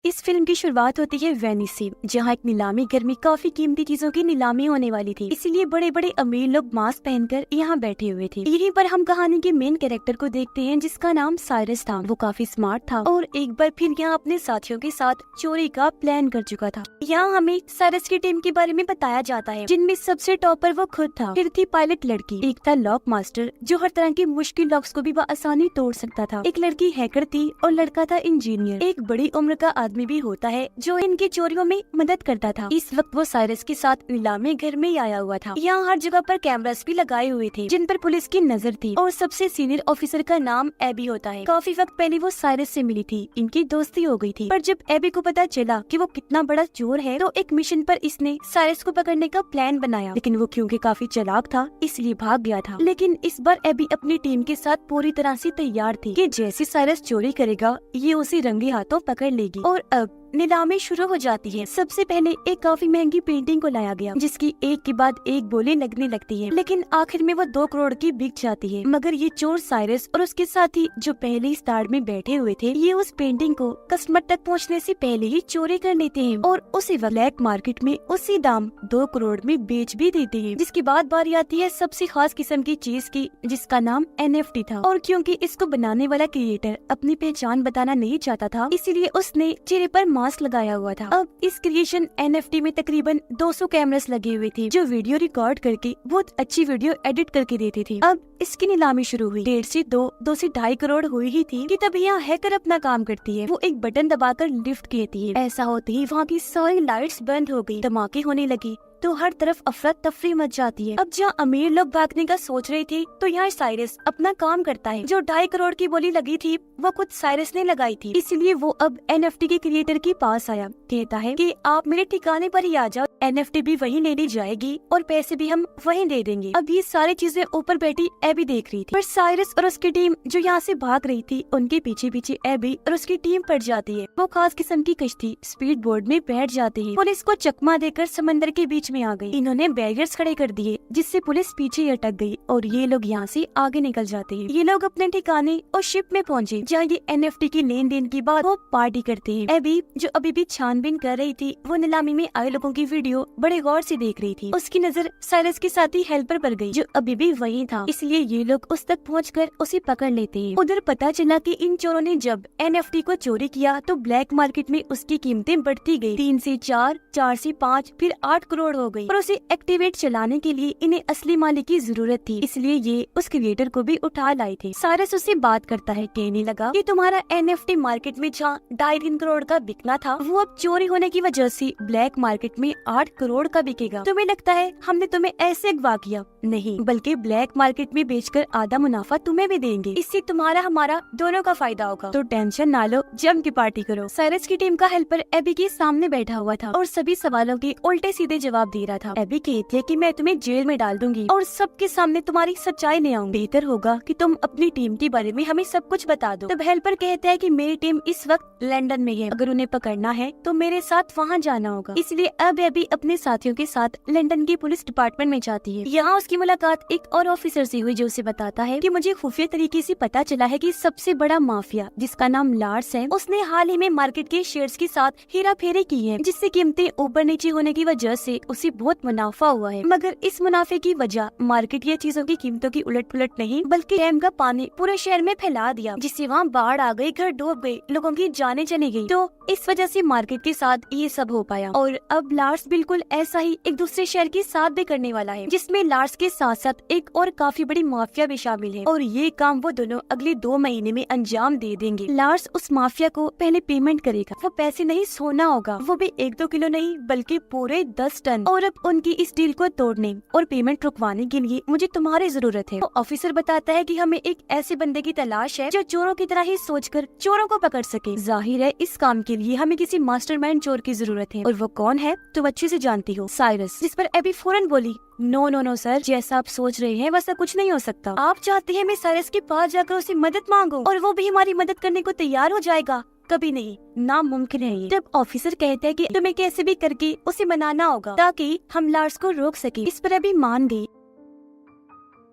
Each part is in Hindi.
इस फिल्म की शुरुआत होती है वेनिस से, जहाँ एक नीलामी घर में काफी कीमती चीजों की नीलामी होने वाली थी। इसीलिए बड़े बड़े अमीर लोग मास्क पहनकर यहाँ बैठे हुए थे। यहीं पर हम कहानी के मेन कैरेक्टर को देखते हैं, जिसका नाम साइरस था। वो काफी स्मार्ट था और एक बार फिर यहाँ अपने साथियों के साथ चोरी का प्लान कर चुका था। यहाँ हमें साइरस की टीम के बारे में बताया जाता है, जिनमें सबसे टॉपर वो खुद था। फिर थी पायलट लड़की, एक था लॉक मास्टर जो हर तरह के मुश्किल लॉक्स को भी आसानी तोड़ सकता था, एक लड़की हैकर थी और लड़का था इंजीनियर। एक बड़ी उम्र का आदमी भी होता है जो इनकी चोरियों में मदद करता था। इस वक्त वो साइरस के साथ नीलामी घर में आया हुआ था। यहाँ हर जगह पर कैमरास भी लगाए हुए थे, जिन पर पुलिस की नजर थी। और सबसे सीनियर ऑफिसर का नाम एबी होता है। काफी वक्त पहले वो साइरस से मिली थी, इनकी दोस्ती हो गई थी। पर जब एबी को पता चला कि वो कितना बड़ा चोर है, तो एक मिशन पर इसने साइरस को पकड़ने का प्लान बनाया। लेकिन वो क्योंकि काफी चालाक था, इसलिए भाग गया था। लेकिन इस बार एबी अपनी टीम के साथ पूरी तरह से तैयार थी कि जैसे साइरस चोरी करेगा, ये उसे रंगे हाथों पकड़ लेगी। और अब नीलामी शुरू हो जाती है। सबसे पहले एक काफी महंगी पेंटिंग को लाया गया, जिसकी एक के बाद एक बोली लगने लगती है। लेकिन आखिर में वो 2 करोड़ की बिक जाती है। मगर ये चोर साइरस और उसके साथी जो पहले ही स्टार में बैठे हुए थे, ये उस पेंटिंग को कस्टमर तक पहुंचने से पहले ही चोरी कर लेते हैं और उसे ब्लैक मार्केट में उसी दाम 2 करोड़ में बेच भी देते हैं। जिसके बाद बारी आती है सबसे खास किस्म की चीज की, जिसका नाम NFT था। और क्योंकि इसको बनाने वाला क्रिएटर अपनी पहचान बताना नहीं चाहता था, इसीलिए उसने चेहरे पर मास्क लगाया हुआ था। अब इस क्रिएशन NFT में तकरीबन 200 कैमरास लगे हुए थे, जो वीडियो रिकॉर्ड करके बहुत अच्छी वीडियो एडिट करके देते थे। अब इसकी नीलामी शुरू हुई। 1.5 से 2 से 2.5 करोड़ हुई ही थी कि तभी यहाँ हैकर अपना काम करती है। वो एक बटन दबाकर लिफ्ट कहती है। ऐसा होते ही वहाँ की सारी लाइट्स बंद हो गई, धमाके होने लगी तो हर तरफ अफरा तफरी मच जाती है। अब जहाँ अमीर लोग भागने का सोच रहे थे, तो यहाँ साइरस अपना काम करता है। जो 2.5 करोड़ की बोली लगी थी, वो खुद साइरस ने लगाई थी। इसलिए वो अब NFT के क्रिएटर के पास आया, कहता है कि आप मेरे ठिकाने पर ही आ जाओ, NFT भी वहीं लेनी जाएगी और पैसे भी हम वहीं दे देंगे। अब ये सारी चीजें ऊपर बैठी एबी देख रही थी, पर साइरस और उसकी टीम जो यहाँ से भाग रही थी, उनके पीछे पीछे एबी और उसकी टीम पड़ जाती है। वो खास किस्म की कश्ती स्पीड बोर्ड में बैठ जाती है। पुलिस को चकमा देकर समंदर के बीच में आ गई। इन्होंने बैरियर्स खड़े कर दिए, जिससे पुलिस पीछे अटक गई और ये लोग यहाँ से आगे निकल जाते हैं। ये लोग अपने ठिकाने और शिप में पहुँचे, जहाँ ये NFT की लेन देन की बात वो पार्टी करते हैं। एबी जो अभी भी छानबीन कर रही थी, वो नीलामी में आए लोगों की वीडियो बड़े गौर से देख रही थी। उसकी नजर साइरस के साथी हेल्पर पर गई, जो अभी भी वही था। इसलिए ये लोग उस तक पहुंचकर उसे पकड़ लेते हैं। उधर पता चला कि इन चोरों ने जब NFT को चोरी किया, तो ब्लैक मार्केट में उसकी कीमतें बढ़ती गई। 3 से 4, 4 से 5, फिर 8 करोड़ हो गई। और उसे एक्टिवेट चलाने के लिए इन्हें असली मालिक की जरूरत थी, इसलिए ये उस क्रिएटर को भी उठा लाए थे। साइरस उससे बात करता है, कहने लगा कि तुम्हारा NFT मार्केट में जहाँ 2.5-3 करोड़ का बिकना था, वो अब चोरी होने की वजह से ब्लैक मार्केट में 8 करोड़ का बिकेगा। तुम्हें लगता है हमने तुम्हें ऐसे अगवा किया? नहीं, बल्कि ब्लैक मार्केट में बेचकर आधा मुनाफा तुम्हें भी देंगे। इससे तुम्हारा हमारा दोनों का फायदा होगा। तो टेंशन ना लो, जम की पार्टी करो। साइरस की टीम का हेल्पर एबी के सामने बैठा हुआ था और सभी सवालों के उल्टे सीधे जवाब दे रहा था। एबी कहती है कि मैं तुम्हें जेल में डाल दूंगी और सबके सामने तुम्हारी सच्चाई ले आऊंगी। बेहतर होगा कि तुम अपनी टीम के बारे में हमें सब कुछ बता दो। तब हेल्पर कहता है कि मेरी टीम इस वक्त लंदन में है, अगर उन्हें पकड़ना है तो मेरे साथ वहाँ जाना होगा। इसलिए अब एबी अपने साथियों के साथ लंदन की पुलिस डिपार्टमेंट में जाती है। यहाँ उसकी मुलाकात एक और ऑफिसर से हुई, जो उसे बताता है कि मुझे खुफिया तरीके से पता चला है कि सबसे बड़ा माफिया, जिसका नाम लार्स है, उसने हाल ही में मार्केट के शेयर्स के साथ हेरा फेरी की है, जिससे कीमतें ऊपर नीचे होने की वजह से उसे बहुत मुनाफा हुआ है। मगर इस मुनाफे की वजह मार्केट या चीजों की कीमतों की उलट पुलट नहीं, बल्कि डैम का पानी पूरे शहर में फैला दिया, जिससे वहाँ बाढ़ आ गई, घर डूब गए, लोगों की जानें चली गई। तो इस वजह से मार्केट के साथ ये सब हो पाया। और अब लार्स बिल्कुल ऐसा ही एक दूसरे शहर के साथ भी करने वाला है, जिसमें लार्स के साथ साथ एक और काफी बड़ी माफिया भी शामिल है। और ये काम वो दोनों अगले 2 महीने में अंजाम दे देंगे। लार्स उस माफिया को पहले पेमेंट करेगा। वो पैसे नहीं, सोना होगा, वो भी 1-2 किलो नहीं, बल्कि पूरे 10 टन। और अब उनकी इस डील को तोड़ने और पेमेंट रुकवाने के लिए मुझे तुम्हारी जरूरत है। तो ऑफिसर बताता है कि हमें एक ऐसे बंदे की तलाश है जो चोरों की तरह ही सोचकर चोरों को पकड़ सके। जाहिर है इस काम के लिए हमें किसी मास्टरमाइंड चोर की जरूरत है। और वो कौन है तुम अच्छे से जानती हो, साइरस। जिस पर एबी फौरन बोली, नो नो नो सर, जैसा आप सोच रहे हैं वैसा कुछ नहीं हो सकता। आप चाहते हैं मैं साइरस के पास जाकर उसे मदद मांगूं और वो भी हमारी मदद करने को तैयार हो जाएगा? कभी नहीं, नामुमकिन है ये। तब ऑफिसर कहता है कि तुम्हें कैसे भी करके उसे मनाना होगा, ताकि हम लार्स को रोक सके। इस पर अभी मान गई।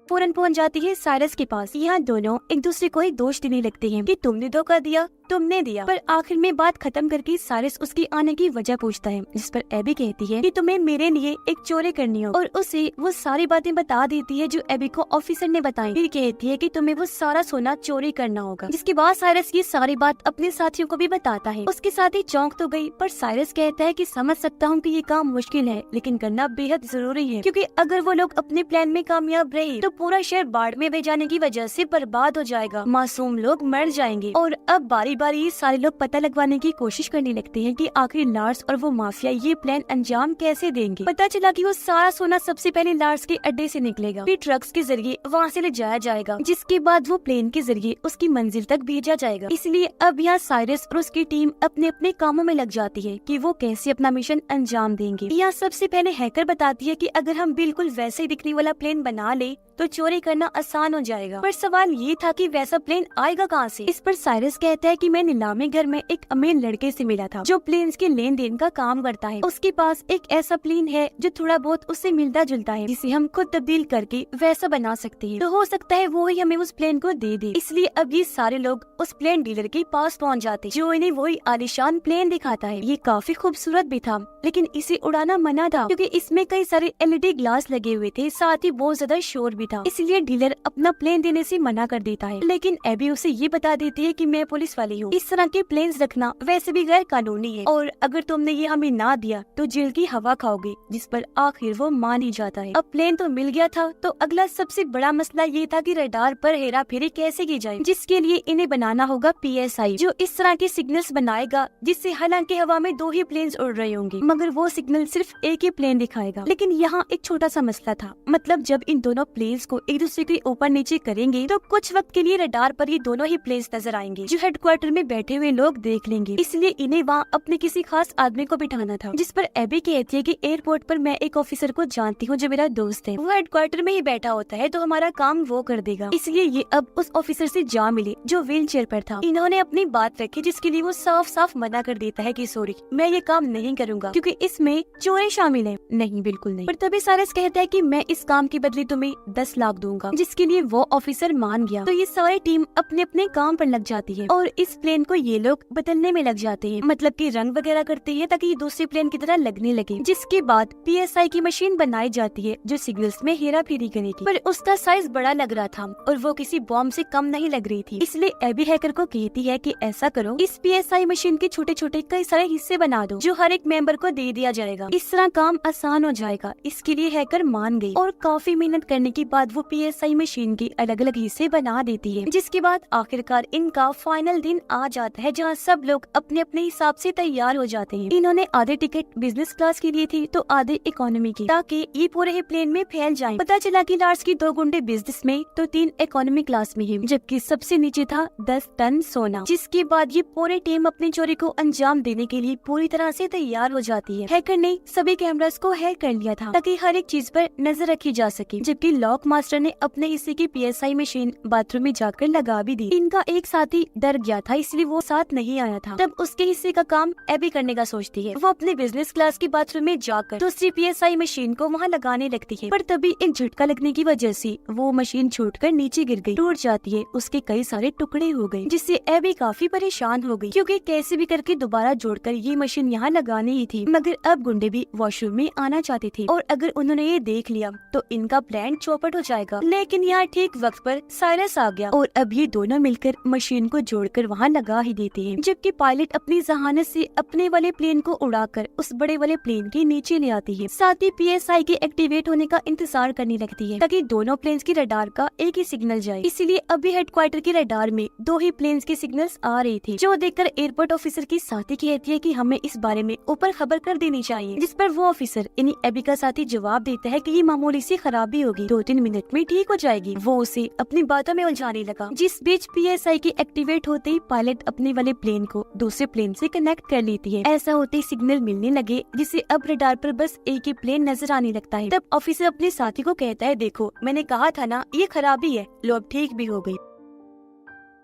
फौरन पहुंच जाती है साइरस के पास। यहाँ दोनों एक दूसरे को ही दोष देने लगते हैं कि तुमने धोखा दिया, तुमने दिया। पर आखिर में बात खत्म करके साइरस उसकी आने की वजह पूछता है, जिस पर एबी कहती है कि तुम्हें मेरे लिए एक चोरी करनी हो, और उसे वो सारी बातें बता देती है जो एबी को ऑफिसर ने बताई। फिर कहती है कि तुम्हें वो सारा सोना चोरी करना होगा, जिसके बाद साइरस ये सारी बात अपने साथियों को भी बताता है। उसके साथी चौंक तो गई, पर साइरस कहता है कि समझ सकता हूँ कि ये काम मुश्किल है, लेकिन करना बेहद जरूरी है, क्योंकि अगर वो लोग अपने प्लान में कामयाब रहे तो पूरा शहर बाढ़ में बह जाने की वजह से बर्बाद हो जाएगा, मासूम लोग मर जाएंगे। और अब बारी बारी सारे लोग पता लगवाने की कोशिश करने लगते हैं कि आखिर लार्स और वो माफिया ये प्लान अंजाम कैसे देंगे। पता चला कि वो सारा सोना सबसे पहले लार्स के अड्डे से निकलेगा, फिर ट्रक्स के जरिए वहाँ से ले जाया जाएगा, जिसके बाद वो प्लेन के जरिए उसकी मंजिल तक भेजा जाएगा। इसलिए अब यहाँ साइरस और उसकी टीम अपने अपने कामों में लग जाती है कि वो कैसे अपना मिशन अंजाम देंगे। यहाँ सबसे पहले हैकर बताती है कि अगर हम बिल्कुल वैसे ही दिखने वाला प्लेन बना ले तो चोरी करना आसान हो जाएगा। पर सवाल ये था कि वैसा प्लेन आएगा कहाँ से। इस पर साइरस कहता है कि मैं नीलामी घर में एक अमीर लड़के से मिला था जो प्लेन्स के लेन देन का काम करता है। उसके पास एक ऐसा प्लेन है जो थोड़ा बहुत उससे मिलता जुलता है, जिसे हम खुद तब्दील करके वैसा बना सकते हैं। तो हो सकता है वो ही हमें उस प्लेन को दे दे। इसलिए अब ये सारे लोग उस प्लेन डीलर के पास पहुँच जाते, जो इन्हें वही आलीशान प्लेन दिखाता है। ये काफी खूबसूरत भी था, लेकिन इसे उड़ाना मना था क्योंकि इसमें कई सारे एलईडी ग्लास लगे हुए थे, साथ ही बहुत ज्यादा शोर भी था। इसलिए डीलर अपना प्लेन देने से मना कर देता है, लेकिन एबी उसे ये बता देती है कि मैं पुलिस वाली हूँ, इस तरह के प्लेन्स रखना वैसे भी गैर कानूनी है, और अगर तुमने ये हमें ना दिया तो जेल की हवा खाओगे। जिस पर आखिर वो मान ही जाता है। अब प्लेन तो मिल गया था, तो अगला सबसे बड़ा मसला ये था कि रडार पर हेरा फेरी कैसे की जाए, जिसके लिए इन्हें बनाना होगा PSI, जो इस तरह के सिग्नल्स बनाएगा जिससे हालांकि हवा में 2 ही प्लेन्स उड़ रहे होंगे, मगर वो सिग्नल सिर्फ एक ही प्लेन दिखाएगा। लेकिन यहाँ एक छोटा सा मसला था, मतलब जब इन दोनों प्लेन्स को एक दूसरे के ऊपर नीचे करेंगे तो कुछ वक्त के लिए रडार पर ये दोनों ही प्लेन्स नजर आएंगे, जो हेडक्वार्टर में बैठे हुए लोग देख लेंगे। इसलिए इन्हें वहाँ अपने किसी खास आदमी को बिठाना था। जिस पर एबी कहती है कि एयरपोर्ट पर मैं एक ऑफिसर को जानती हूँ जो मेरा दोस्त है, वो हेडक्वार्टर में ही बैठा होता है, तो हमारा काम वो कर देगा। इसलिए ये अब उस ऑफिसर से जा मिले जो व्हील चेयर पर था। इन्होंने अपनी बात रखी, जिसके लिए वो साफ साफ मना कर देता है कि सॉरी, मैं ये काम नहीं करूँगा क्योंकि इसमें चोरी शामिल है। नहीं, बिल्कुल नहीं। पर तभी साइरस कहता है कि मैं इस काम के बदले तुम्हें 10 लाख दूंगा, जिसके लिए वो ऑफिसर मान गया। तो ये सारी टीम अपने अपने काम पर लग जाती है और इस प्लेन को ये लोग बदलने में लग जाते हैं, मतलब कि रंग वगैरह करते हैं ताकि ये दूसरे प्लेन की तरह लगने लगे। जिसके बाद PSI की मशीन बनाई जाती है जो सिग्नल्स में हेरा फेरी करेगी, पर उसका साइज बड़ा लग रहा था और वो किसी बॉम्ब से कम नहीं लग रही थी। इसलिए एबी हैकर को कहती है कि ऐसा करो, इस PSI मशीन के छोटे छोटे कई सारे हिस्से बना दो जो हर एक मेंबर को दे दिया जाएगा, इस तरह काम आसान हो जाएगा। इसके लिए हैकर मान गई और काफी मेहनत करने के बाद वो PSI मशीन के अलग अलग हिस्से बना देती है। जिसके बाद आखिरकार इनका फाइनल दिन आ जाता है, जहाँ सब लोग अपने अपने हिसाब से तैयार हो जाते हैं। इन्होंने आधे टिकट बिजनेस क्लास के लिए थी तो आधे इकोनॉमी की, ताकि ये पूरे ही प्लेन में फैल जाएं। पता चला कि लार्स की 2 गुंडे बिजनेस में तो 3 इकोनॉमी क्लास में है, जबकि सबसे नीचे था 10 टन सोना। जिसके बाद ये पूरी टीम अपनी चोरी को अंजाम देने के लिए पूरी तरह से तैयार हो जाती है। हैकर ने सभी कैमरास को हैक कर लिया था ताकि हर एक चीज पर नजर रखी जा सके, जबकि लॉक मास्टर ने अपने हिस्से की PSI मशीन बाथरूम में जाकर लगा भी दी। इनका एक साथी डर गया था, इसलिए वो साथ नहीं आया था। तब उसके हिस्से का काम एबी करने का सोचती है। वो अपने बिजनेस क्लास के बाथरूम में जाकर दूसरी PSI मशीन को वहाँ लगाने लगती है, पर तभी एक झटका लगने की वजह से वो मशीन छूटकर नीचे गिर गई, टूट जाती है, उसके कई सारे टुकड़े हो गए, जिससे एबी काफी परेशान हो गई क्योंकि कैसे भी करके दोबारा जोड़कर ये मशीन यहाँ लगानी ही थी। मगर अब गुंडे भी वॉशरूम में आना चाहते थे और अगर उन्होंने ये देख लिया तो इनका प्लान चौपट हो जाएगा। लेकिन यहाँ ठीक वक्त पर साइरस आ गया और अब ये दोनों मिलकर मशीन को जोड़कर वहाँ लगा ही देते हैं, जबकि पायलट अपनी जहानत से अपने वाले प्लेन को उड़ाकर उस बड़े वाले प्लेन के नीचे ले आती है। साथ ही PSI के एक्टिवेट होने का इंतजार करने लगती है ताकि दोनों प्लेन्स की रडार का एक ही सिग्नल जाए। इसीलिए अभी हेडक्वार्टर की रडार में 2 ही प्लेन्स के सिग्नल्स आ रहे थे, जो देखकर एयरपोर्ट ऑफिसर की साथी कहती है कि हमें इस बारे में ऊपर खबर कर देनी चाहिए। जिस पर वो ऑफिसर यानी एबी का साथी जवाब देता है कि ये मामूली सी खराबी होगी, 2-3 मिनट में ठीक हो जाएगी। वो उसे अपनी बातों में उलझाने लगा। जिस बीच PSI के एक्टिवेट होते ही पायलट अपने वाले प्लेन को दूसरे प्लेन से कनेक्ट कर लेती है। ऐसा होते ही सिग्नल मिलने लगे, जिससे अब रडार पर बस एक ही प्लेन नजर आने लगता है। तब ऑफिसर अपने साथी को कहता है, देखो मैंने कहा था ना ये खराबी है, लो अब ठीक भी हो गई।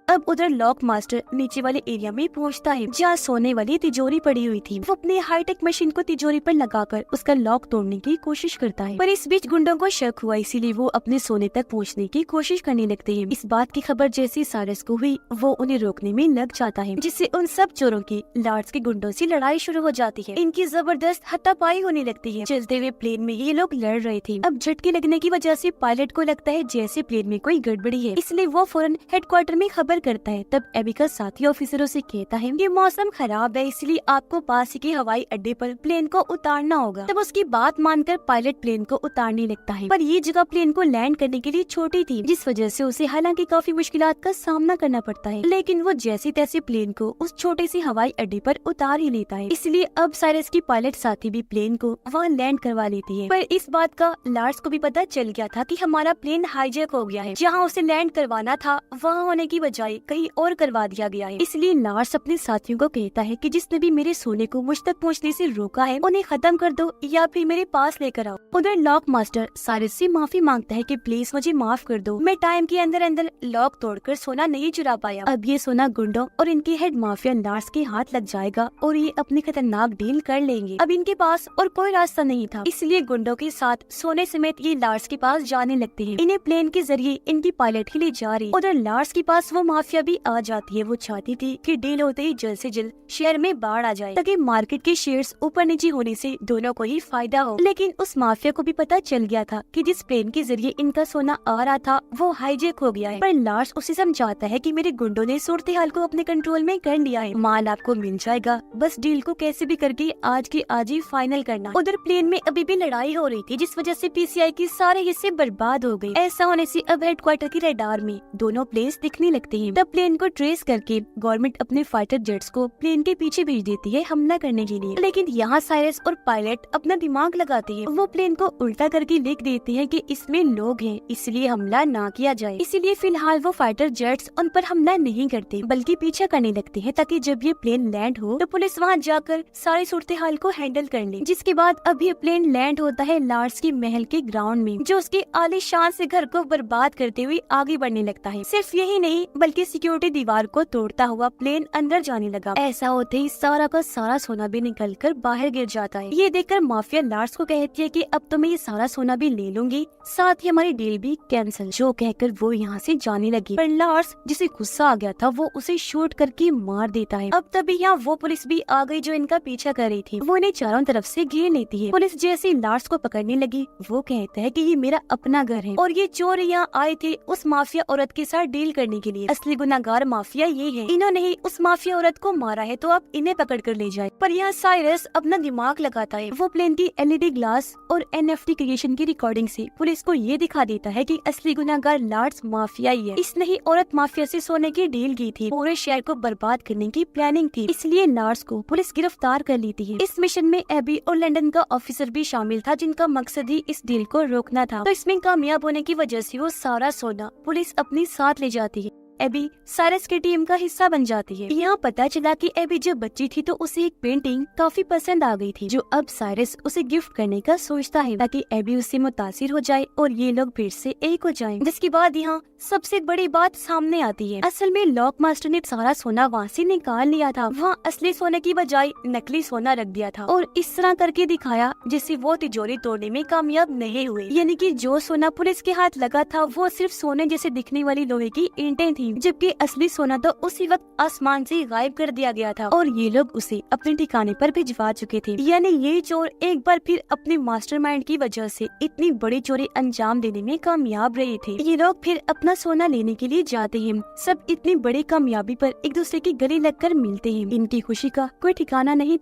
अब उधर लॉक मास्टर नीचे वाले एरिया में पहुंचता है जहाँ सोने वाली तिजोरी पड़ी हुई थी। वो अपनी हाईटेक मशीन को तिजोरी पर लगाकर उसका लॉक तोड़ने की कोशिश करता है, पर इस बीच गुंडों को शक हुआ, इसीलिए वो अपने सोने तक पहुंचने की कोशिश करने लगते हैं। इस बात की खबर जैसी साइरस को हुई, वो उन्हें रोकने में लग जाता है, जिससे उन सब चोरों की लार्ड्स के गुंडों से लड़ाई शुरू हो जाती है। इनकी जबरदस्त हाथापाई होने लगती है। चलते हुए प्लेन में ये लोग लड़ रहे थे। अब झटके लगने की वजह से पायलट को लगता है जैसे प्लेन में कोई गड़बड़ी है, इसलिए वो फौरन हेडक्वार्टर में खबर करता है। तब एबी का साथी ऑफिसरों से कहता है कि मौसम खराब है, इसलिए आपको पास ही के हवाई अड्डे पर प्लेन को उतारना होगा। तब उसकी बात मानकर पायलट प्लेन को उतारने लगता है, पर ये जगह प्लेन को लैंड करने के लिए छोटी थी, जिस वजह से उसे हालांकि काफी मुश्किलात का सामना करना पड़ता है, लेकिन वो जैसे तैसे प्लेन को उस छोटे से हवाई अड्डे पर उतार ही लेता है। इसलिए अब साइरस की पायलट साथी भी प्लेन को वहाँ लैंड करवा लेती है। पर इस बात का लार्स को भी पता चल गया था कि हमारा प्लेन हाईजैक हो गया है। जहाँ उसे लैंड करवाना था वहाँ होने की बजाय कहीं और करवा दिया गया है। इसलिए लार्स अपने साथियों को कहता है कि जिसने भी मेरे सोने को मुझ तक पहुँचने से रोका है उन्हें खत्म कर दो या फिर मेरे पास लेकर आओ। उधर लॉक मास्टर साइरस से माफी मांगता है कि प्लीज मुझे माफ कर दो, मैं टाइम के अंदर अंदर लॉक तोड़कर सोना नहीं चुरा पाया। अब ये सोना गुंडों और इनके हेड माफिया लार्स के हाथ लग जाएगा और ये अपनी खतरनाक डील कर लेंगे। अब इनके पास और कोई रास्ता नहीं था, इसलिए गुंडों के साथ सोने समेत ये लार्स के पास जाने लगते हैं। इन्हें प्लेन के जरिए इनकी पायलट ही ले जा रही। उधर लार्स के पास वो माफिया भी आ जाती है। वो चाहती थी कि डील होते ही जल्द से जल्द शहर में बाढ़ आ जाए, ताकि मार्केट के शेयर्स ऊपर नीचे होने से दोनों को ही फायदा हो। लेकिन उस माफिया को भी पता चल गया था कि जिस प्लेन के जरिए इनका सोना आ रहा था वो हाईजैक हो गया है। पर लार्स उसे समझाता है कि मेरे गुंडों ने सूरत हाल को अपने कंट्रोल में कर लिया है, माल आपको मिल जाएगा, बस डील को कैसे भी करके आज के आज ही फाइनल करना। उधर प्लेन में अभी भी लड़ाई हो रही थी, जिस वजह से पीसीआई के सारे हिस्से बर्बाद हो गए। ऐसा होने से अब हेडक्वार्टर की रडार में दोनों प्लेन्स दिखने लगते हैं। तब प्लेन को ट्रेस करके गवर्नमेंट अपने फाइटर जेट्स को प्लेन के पीछे भेज देती है हमला करने के लिए। लेकिन यहाँ साइरस और पायलट अपना दिमाग लगाते हैं। वो प्लेन को उल्टा करके लिख देते हैं कि इसमें लोग हैं, इसलिए हमला ना किया जाए। इसीलिए फिलहाल वो फाइटर जेट्स उन पर हमला नहीं करते, बल्कि पीछा करने लगते हैं, ताकि जब ये प्लेन लैंड हो तो पुलिस वहाँ जाकर सारी सूरत हाल को हैंडल कर ले। जिसके बाद अब ये प्लेन लैंड होता है लार्स के महल के ग्राउंड में, जो उसके आलीशान से घर को बर्बाद करते हुए आगे बढ़ने लगता है। सिर्फ यही नहीं बल्कि सिक्योरिटी दीवार को तोड़ता हुआ प्लेन अंदर जाने लगा। ऐसा होते ही सारा का सारा सोना भी निकलकर बाहर गिर जाता है। ये देखकर माफिया लार्स को कहती है कि अब तो मैं ये सारा सोना भी ले लूंगी, साथ ही हमारी डील भी कैंसिल। जो कहकर वो यहाँ से जाने लगी, पर लार्स जिसे गुस्सा आ गया था वो उसे शूट करके मार देता है। अब तभी यहाँ वो पुलिस भी आ गई जो इनका पीछा कर रही थी। वो इन्हें चारों तरफ से घेर लेती है। पुलिस जैसे लार्स को पकड़ने लगी, वो कहता है कि ये मेरा अपना घर है और ये चोर यहाँ आए थे उस माफिया औरत के साथ डील करने के लिए। असली गुनाहगार माफिया ये है, इन्होंने ही उस माफिया औरत को मारा है, तो आप इन्हें पकड़ कर ले जाए। पर यहाँ साइरस अपना दिमाग लगाता है। वो प्लेन की एलईडी ग्लास और एनएफटी क्रिएशन की रिकॉर्डिंग से पुलिस को ये दिखा देता है कि असली गुनाहगार लार्स माफिया ही है। इसने ही औरत माफिया से सोने की डील की थी, पूरे शहर को बर्बाद करने की प्लानिंग थी, इसलिए लार्स को पुलिस गिरफ्तार कर लेती है। इस मिशन में एबी और लंदन का ऑफिसर भी शामिल था, जिनका मकसद ही इस डील को रोकना था। तो इसमें कामयाब होने की वजह से वो सारा सोना पुलिस अपने साथ ले जाती है। एबी साइरस की टीम का हिस्सा बन जाती है। यहाँ पता चला कि एबी जब बच्ची थी तो उसे एक पेंटिंग काफी पसंद आ गई थी, जो अब साइरस उसे गिफ्ट करने का सोचता है, ताकि एबी उससे मुतासिर हो जाए और ये लोग फिर से एक हो जाएं। जिसके बाद यहाँ सबसे बड़ी बात सामने आती है। असल में लॉक मास्टर ने सारा सोना वहाँ से निकाल लिया था। वहाँ असली सोने की बजाय नकली सोना रख दिया था और इस तरह करके दिखाया जिससे वो तिजोरी तोड़ने में कामयाब नहीं हुए। यानी कि जो सोना पुलिस के हाथ लगा था वो सिर्फ सोने जैसे दिखने वाली लोहे की ईंटें थी, जबकि असली सोना तो उसी वक्त आसमान से गायब कर दिया गया था और ये लोग उसे अपने ठिकाने पर भिजवा चुके थे। यानी ये चोर एक बार फिर अपने मास्टरमाइंड की वजह से इतनी बड़ी चोरी अंजाम देने में कामयाब रहे थे। ये लोग फिर अपना सोना लेने के लिए जाते हैं। सब इतनी बड़ी कामयाबी पर एक दूसरे की गले लगकर मिलते हैं। इनकी खुशी का कोई ठिकाना नहीं था।